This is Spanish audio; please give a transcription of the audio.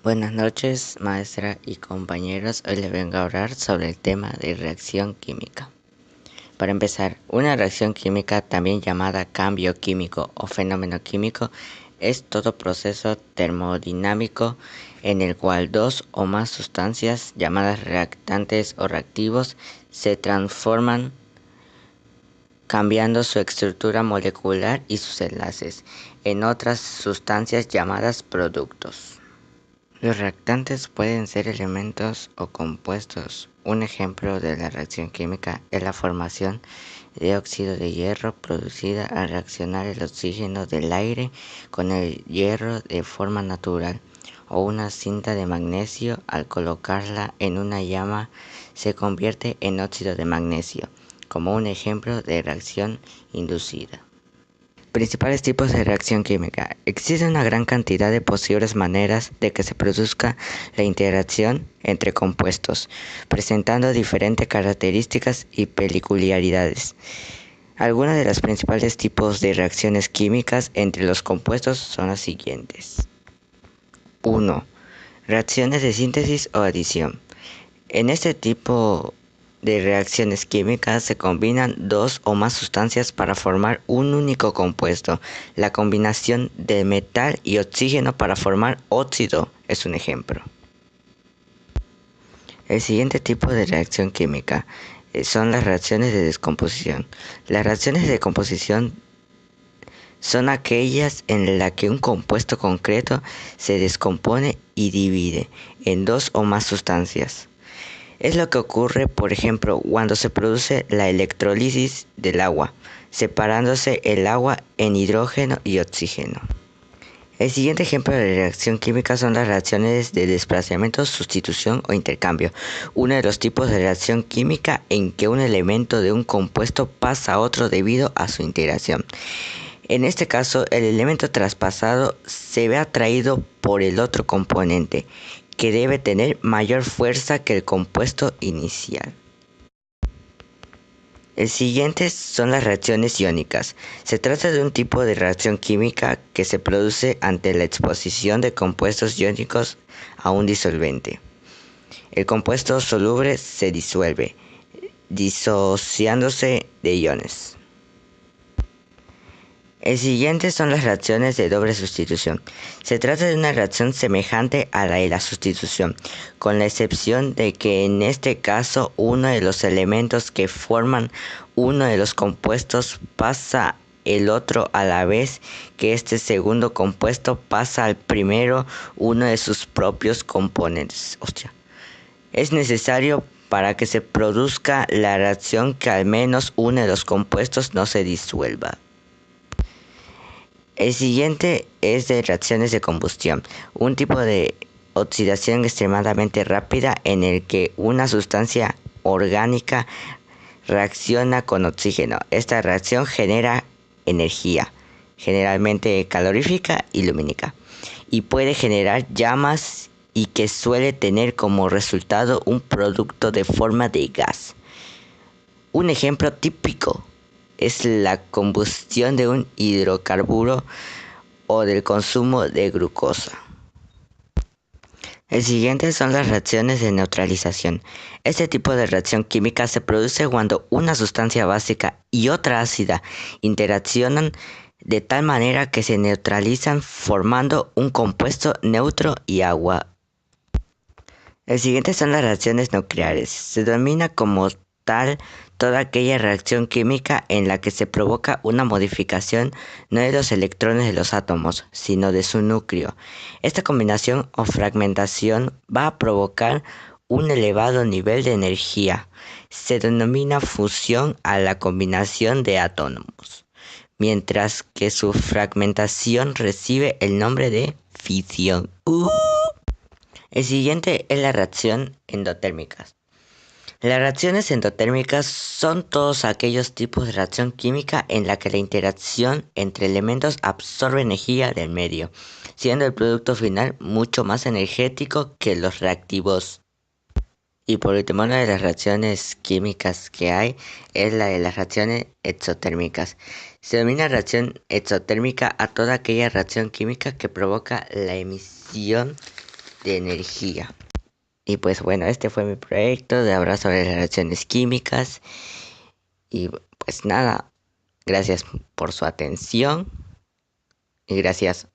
Buenas noches, maestra y compañeros. Hoy les vengo a hablar sobre el tema de reacción química. Para empezar, una reacción química, también llamada cambio químico o fenómeno químico, es todo proceso termodinámico en el cual dos o más sustancias, llamadas reactantes o reactivos, se transforman cambiando su estructura molecular y sus enlaces en otras sustancias llamadas productos. Los reactantes pueden ser elementos o compuestos. Un ejemplo de la reacción química es la formación de óxido de hierro producida al reaccionar el oxígeno del aire con el hierro de forma natural, o una cinta de magnesio al colocarla en una llama se convierte en óxido de magnesio, como un ejemplo de reacción inducida. Principales tipos de reacción química. Existe una gran cantidad de posibles maneras de que se produzca la interacción entre compuestos, presentando diferentes características y peculiaridades. Algunas de las principales tipos de reacciones químicas entre los compuestos son las siguientes. 1. Reacciones de síntesis o adición. En este tipo de reacciones químicas se combinan dos o más sustancias para formar un único compuesto. La combinación de metal y oxígeno para formar óxido es un ejemplo. El siguiente tipo de reacción química son las reacciones de descomposición. Las reacciones de descomposición son aquellas en las que un compuesto concreto se descompone y divide en dos o más sustancias. Es lo que ocurre, por ejemplo, cuando se produce la electrólisis del agua, separándose el agua en hidrógeno y oxígeno. El siguiente ejemplo de reacción química son las reacciones de desplazamiento, sustitución o intercambio, uno de los tipos de reacción química en que un elemento de un compuesto pasa a otro debido a su integración. En este caso, el elemento traspasado se ve atraído por el otro componente, que debe tener mayor fuerza que el compuesto inicial. El siguiente son las reacciones iónicas. Se trata de un tipo de reacción química que se produce ante la exposición de compuestos iónicos a un disolvente. El compuesto soluble se disuelve, disociándose de iones. El siguiente son las reacciones de doble sustitución. Se trata de una reacción semejante a la de la sustitución, con la excepción de que en este caso uno de los elementos que forman uno de los compuestos pasa el otro a la vez que este segundo compuesto pasa al primero uno de sus propios componentes. Es necesario para que se produzca la reacción que al menos uno de los compuestos no se disuelva. El siguiente es de reacciones de combustión, un tipo de oxidación extremadamente rápida en el que una sustancia orgánica reacciona con oxígeno. Esta reacción genera energía, generalmente calorífica y lumínica, y puede generar llamas y que suele tener como resultado un producto de forma de gas. Un ejemplo típico es la combustión de un hidrocarburo o del consumo de glucosa. El siguiente son las reacciones de neutralización. Este tipo de reacción química se produce cuando una sustancia básica y otra ácida interaccionan de tal manera que se neutralizan formando un compuesto neutro y agua. El siguiente son las reacciones nucleares. Se denomina como tal toda aquella reacción química en la que se provoca una modificación no de los electrones de los átomos, sino de su núcleo. Esta combinación o fragmentación va a provocar un elevado nivel de energía. Se denomina fusión a la combinación de átomos, mientras que su fragmentación recibe el nombre de fisión. El siguiente es la reacción endotérmica. Las reacciones endotérmicas son todos aquellos tipos de reacción química en la que la interacción entre elementos absorbe energía del medio, siendo el producto final mucho más energético que los reactivos. Y por último, una de las reacciones químicas que hay es la de las reacciones exotérmicas. Se denomina reacción exotérmica a toda aquella reacción química que provoca la emisión de energía. Y pues bueno, este fue mi proyecto de hablar sobre las reacciones químicas. Y pues nada, gracias por su atención. Y gracias.